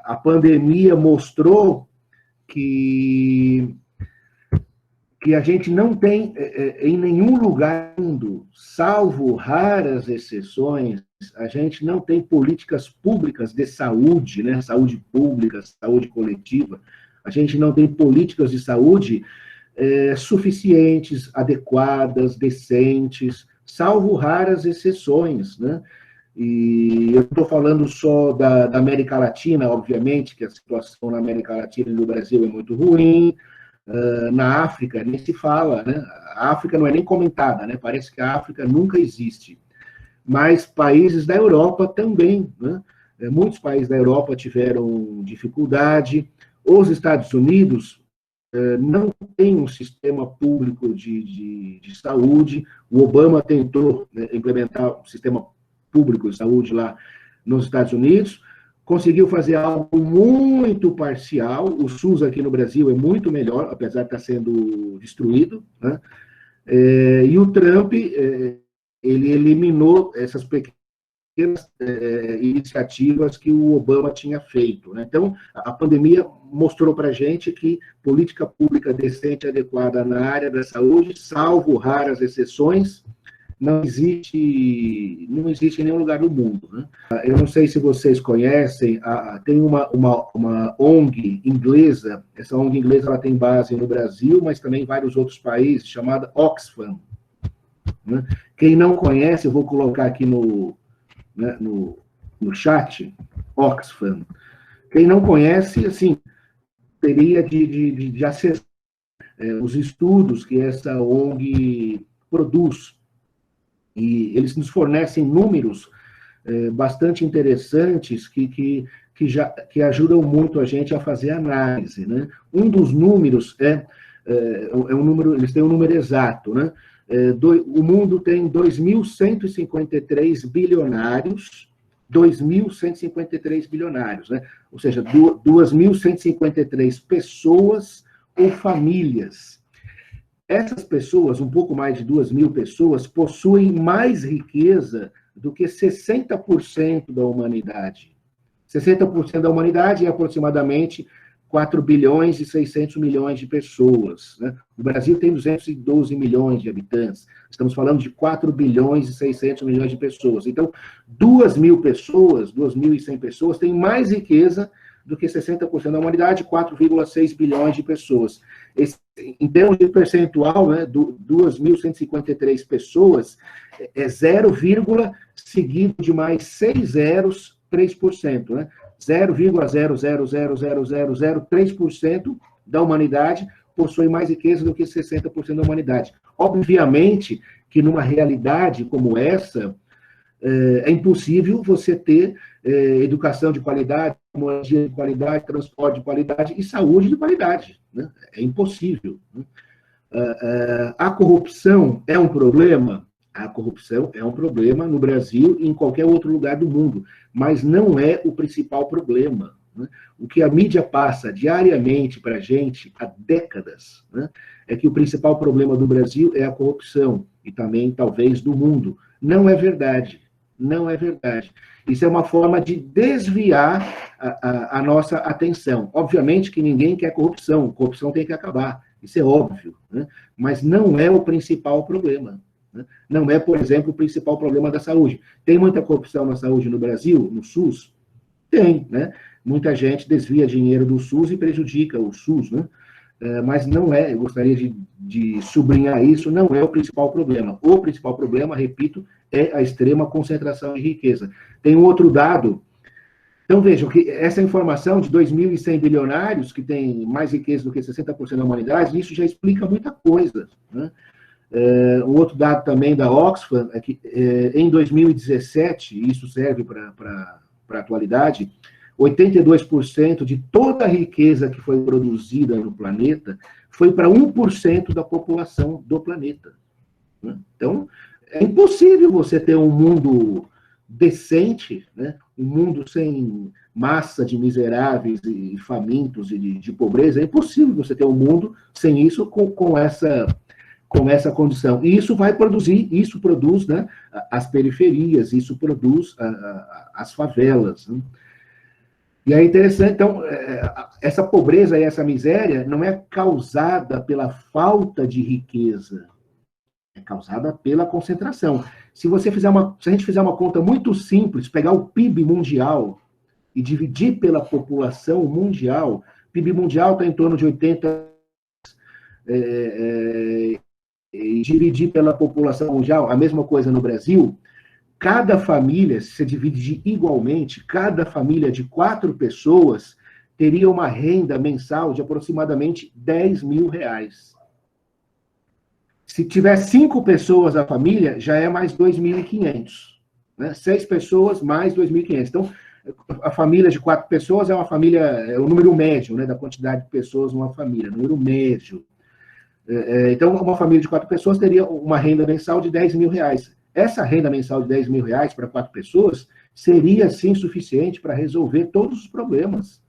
A pandemia mostrou que a gente não tem, em nenhum lugar do mundo, salvo raras exceções, a gente não tem políticas públicas de saúde, né? Saúde pública, saúde coletiva, a gente não tem políticas de saúde suficientes, adequadas, decentes, salvo raras exceções, né? E eu estou falando só da América Latina, obviamente, que a situação na América Latina e no Brasil é muito ruim. Na África nem se fala, né? A África não é nem comentada, né? Parece que a África nunca existe. Mas países da Europa também, né? Muitos países da Europa tiveram dificuldade. Os Estados Unidos não tem um sistema público de saúde. O Obama tentou, né, implementar um sistema público de saúde lá nos Estados Unidos, conseguiu fazer algo muito parcial. O SUS aqui no Brasil é muito melhor, apesar de estar sendo destruído, né? E o Trump, ele eliminou essas pequenas iniciativas que o Obama tinha feito, né? Então, a pandemia mostrou para a gente que política pública decente e adequada na área da saúde, salvo raras exceções, não existe em nenhum lugar do mundo, né? Eu não sei se vocês conhecem, tem uma ONG inglesa, essa ONG inglesa ela tem base no Brasil, mas também em vários outros países, chamada Oxfam, né? Quem não conhece, eu vou colocar aqui no chat, Oxfam. Quem não conhece, assim, teria de acessar os estudos que essa ONG produz. E eles nos fornecem números bastante interessantes que ajudam muito a gente a fazer análise, né? Um dos números um número, eles têm um número exato, né? O mundo tem 2.153 bilionários, 2.153 bilionários, né? Ou seja, 2.153 pessoas ou famílias. Essas pessoas, um pouco mais de 2.000 pessoas, possuem mais riqueza do que 60% da humanidade. 60% da humanidade é aproximadamente 4 bilhões e 600 milhões de pessoas, né? O Brasil tem 212 milhões de habitantes. Estamos falando de 4 bilhões e 600 milhões de pessoas. Então, 2.000 pessoas, 2.100 pessoas, têm mais riqueza do que 60% da humanidade, 4,6 bilhões de pessoas. Em termos de percentual, né, 2.153 pessoas, é 0, seguido de mais 6 zeros, 3%, né? 0,0000003% da humanidade possui mais riqueza do que 60% da humanidade. Obviamente que numa realidade como essa, é impossível você ter educação de qualidade, moradia de qualidade, transporte de qualidade e saúde de qualidade, né? É impossível, né? A corrupção é um problema? A corrupção é um problema no Brasil e em qualquer outro lugar do mundo, mas não é o principal problema, né? O que a mídia passa diariamente para a gente há décadas, né, é que o principal problema do Brasil é a corrupção, e também, talvez, do mundo. Não é verdade. Não é verdade. Isso é uma forma de desviar a nossa atenção. Obviamente que ninguém quer corrupção tem que acabar, isso é óbvio, né? Mas não é o principal problema, né? Não é, por exemplo, o principal problema da saúde. Tem muita corrupção na saúde no Brasil, no SUS? Tem, né? Muita gente desvia dinheiro do SUS e prejudica o SUS, né? Mas não é, eu gostaria de sublinhar isso, não é o principal problema. O principal problema, repito, é a extrema concentração de riqueza. Tem um outro dado. Então, vejam que essa informação de 2.100 bilionários, que tem mais riqueza do que 60% da humanidade, isso já explica muita coisa, né? Um outro dado também da Oxfam é que em 2017, e isso serve para a atualidade, 82% de toda a riqueza que foi produzida no planeta foi para 1% da população do planeta, né? Então, é impossível você ter um mundo decente, né? Um mundo sem massa de miseráveis e famintos e de pobreza. É impossível você ter um mundo sem isso, com essa condição. E isso vai produzir, isso produz, né, as periferias, isso produz as favelas, né? E é interessante, então, essa pobreza e essa miséria não é causada pela falta de riqueza, é causada pela concentração. Se a gente fizer uma conta muito simples, pegar o PIB mundial e dividir pela população mundial, o PIB mundial está em torno de 80, e dividir pela população mundial, a mesma coisa no Brasil, cada família, se você divide igualmente, cada família de 4 pessoas teria uma renda mensal de aproximadamente R$ 10.000. Se tiver 5 pessoas a família, já é mais 2.500. Né? 6 pessoas mais 2.500. Então, a família de 4 pessoas é uma família, é o número médio, né, da quantidade de pessoas numa família, número médio. Então, uma família de 4 pessoas teria uma renda mensal de R$ 10.000. Essa renda mensal de R$ 10.000 para 4 pessoas seria, sim, suficiente para resolver todos os problemas.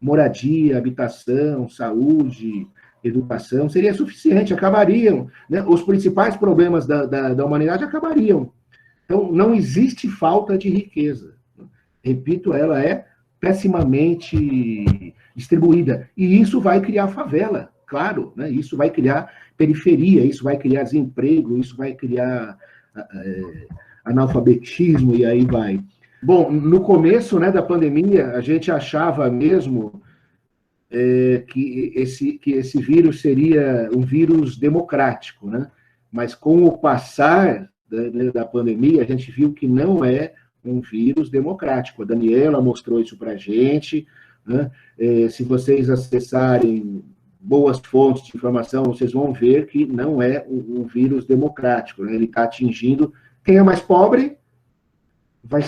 Moradia, habitação, saúde, educação, seria suficiente, acabariam. Né? Os principais problemas da humanidade acabariam. Então, não existe falta de riqueza. Repito, ela é pessimamente distribuída. E isso vai criar favela, claro. Né? Isso vai criar periferia, isso vai criar desemprego, isso vai criar analfabetismo, e aí vai. Bom, no começo, né, da pandemia, a gente achava mesmo que esse vírus seria um vírus democrático, né? Mas com o passar da pandemia, a gente viu que não é um vírus democrático. A Daniela mostrou isso para a gente, né? Se vocês acessarem boas fontes de informação, vocês vão ver que não é um vírus democrático, né? Ele está atingindo quem é mais pobre, vai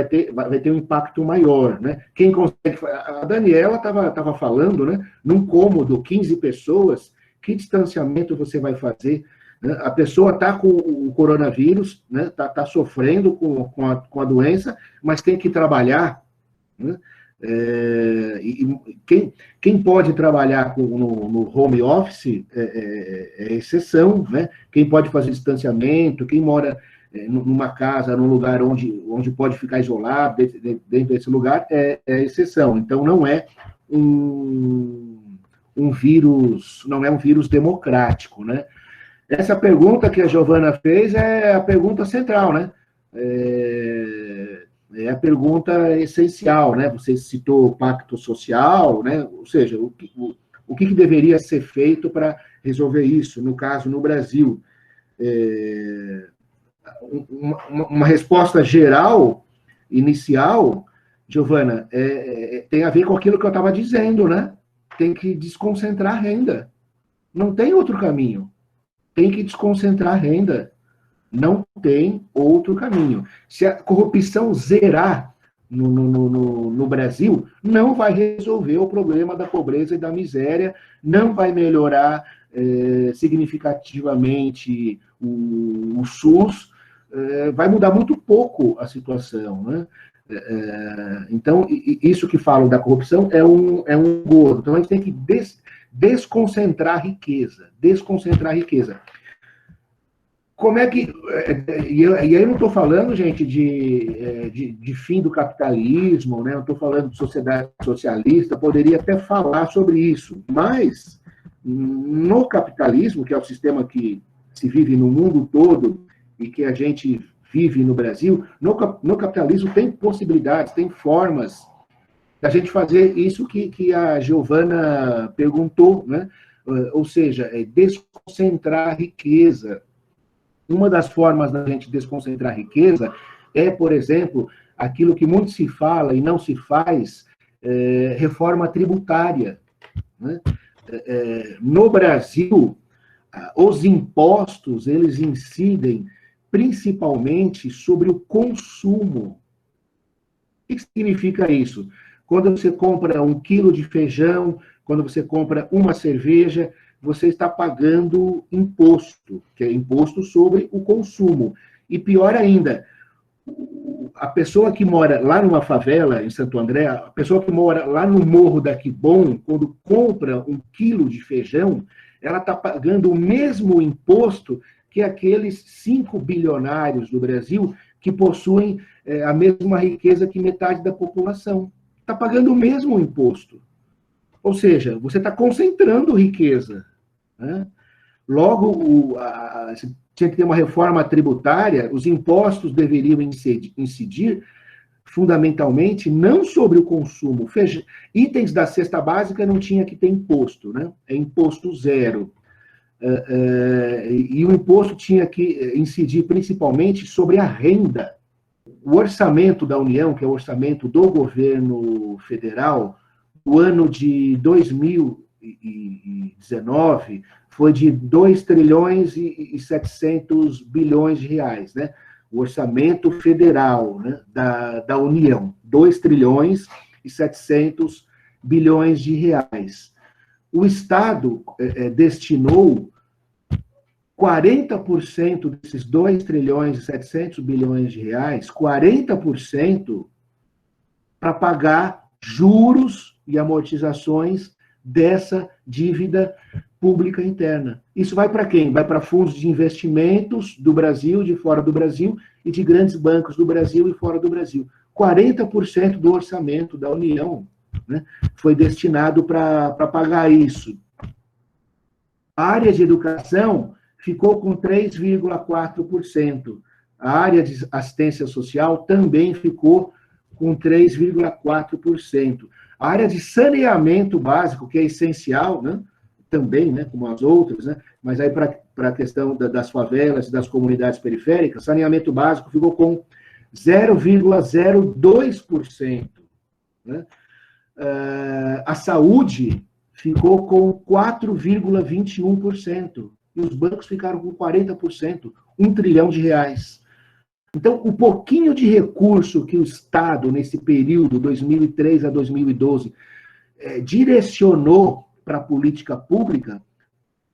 ter um impacto maior, né? Quem consegue... A Daniela estava falando, né? Num cômodo, 15 pessoas, que distanciamento você vai fazer? Né? A pessoa está com o coronavírus, né? Tá sofrendo com a doença, mas tem que trabalhar, né? Quem pode trabalhar no home office é exceção, né? Quem pode fazer distanciamento, quem mora numa casa, num lugar onde pode ficar isolado, dentro desse lugar, é exceção. Então, não é um vírus, não é um vírus democrático, né? Essa pergunta que a Giovana fez é a pergunta central, né? É a pergunta essencial, né? Você citou o pacto social, né? Ou seja, o que deveria ser feito para resolver isso, no caso, no Brasil? Uma resposta geral, inicial, Giovana, tem a ver com aquilo que eu estava dizendo, né? Tem que desconcentrar a renda. Não tem outro caminho. Tem que desconcentrar a renda. Não tem outro caminho. Se a corrupção zerar no Brasil, não vai resolver o problema da pobreza e da miséria, não vai melhorar significativamente o SUS, vai mudar muito pouco a situação, né? Então, isso que falam da corrupção é um gordo. Então, a gente tem que desconcentrar a riqueza. Desconcentrar a riqueza. Como é que... E aí eu não estou falando, gente, de fim do capitalismo, né? Não estou falando de sociedade socialista, poderia até falar sobre isso, mas no capitalismo, que é o sistema que se vive no mundo todo e que a gente vive no Brasil, no capitalismo tem possibilidades, tem formas da gente fazer isso que a Giovana perguntou, né? Ou seja, desconcentrar a riqueza. Uma das formas da gente desconcentrar a riqueza é, por exemplo, aquilo que muito se fala e não se faz, reforma tributária, né? No Brasil, os impostos, eles incidem principalmente sobre o consumo. O que significa isso? Quando você compra 1 quilo de feijão, quando você compra uma cerveja, você está pagando imposto, que é imposto sobre o consumo. E pior ainda, a pessoa que mora lá numa favela, em Santo André, a pessoa que mora lá no Morro da Quibom, quando compra 1 quilo de feijão, ela está pagando o mesmo imposto que aqueles 5 bilionários do Brasil que possuem a mesma riqueza que metade da população. está pagando o mesmo imposto. Ou seja, você está concentrando riqueza, né? Logo, tinha que ter uma reforma tributária, os impostos deveriam incidir fundamentalmente não sobre o consumo. Itens da cesta básica não tinha que ter imposto, né? É imposto zero. E o imposto tinha que incidir principalmente sobre a renda. O orçamento da União, que é o orçamento do governo federal, o ano de 2019 foi de 2 trilhões e 700 bilhões de reais, né? O orçamento federal, né, da União, 2 trilhões e 700 bilhões de reais. O Estado destinou 40% desses 2 trilhões e 700 bilhões de reais, 40% para pagar juros e amortizações dessa dívida pública interna. Isso vai para quem? Vai para fundos de investimentos do Brasil, de fora do Brasil, e de grandes bancos do Brasil e fora do Brasil. 40% do orçamento da União, né, foi destinado para pagar isso. A área de educação ficou com 3,4%. A área de assistência social também ficou com 3,4%. A área de saneamento básico, que é essencial, né, também, né, como as outras, né, mas aí para a questão das favelas e das comunidades periféricas, saneamento básico ficou com 0,02%. Né? A saúde ficou com 4,21%. E os bancos ficaram com 40%, 1 trilhão de reais. Então, o pouquinho de recurso que o Estado, nesse período, 2003 a 2012, direcionou para a política pública,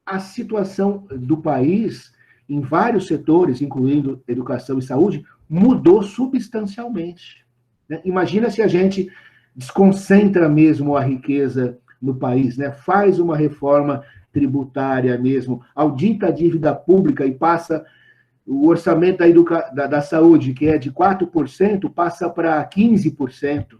a situação do país, em vários setores, incluindo educação e saúde, mudou substancialmente. Né? Imagina se a gente desconcentra mesmo a riqueza no país, né? Faz uma reforma tributária mesmo, audita a dívida pública e passa o orçamento da saúde, que é de 4%, passa para 15%.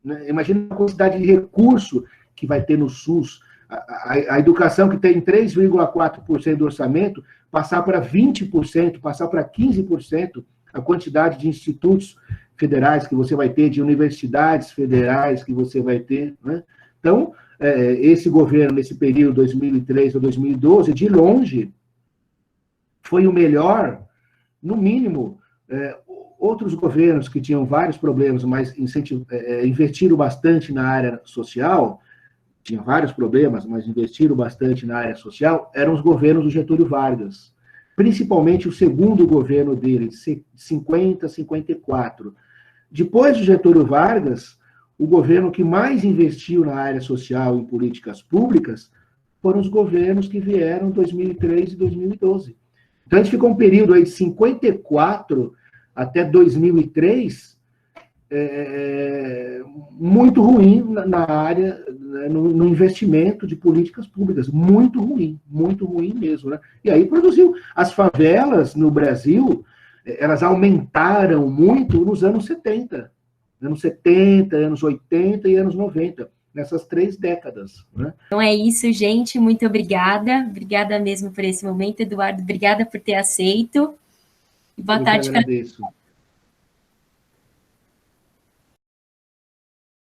Né? Imagina a quantidade de recurso que vai ter no SUS. A educação, que tem 3,4% do orçamento, passar para 20%, passar para 15%, a quantidade de institutos federais que você vai ter, de universidades federais que você vai ter. Né? Então, esse governo, nesse período 2003 a 2012, de longe, foi o melhor, no mínimo. Outros governos que tinham vários problemas, mas investiram bastante na área social, tinham vários problemas, mas investiram bastante na área social, eram os governos do Getúlio Vargas. Principalmente o segundo governo dele, de 50 a 54. Depois do Getúlio Vargas, o governo que mais investiu na área social e em políticas públicas foram os governos que vieram em 2003 e 2012. Então, a gente ficou um período aí de 54 até 2003 muito ruim na área, no investimento de políticas públicas. Muito ruim mesmo. Né? E aí produziu. As favelas no Brasil, elas aumentaram muito nos anos 70. Anos 70, anos 80 e anos 90. Nessas 3 décadas. Né? Então é isso, gente. Muito obrigada. Obrigada mesmo por esse momento, Eduardo. Obrigada por ter aceito. Boa tarde. Eu que agradeço.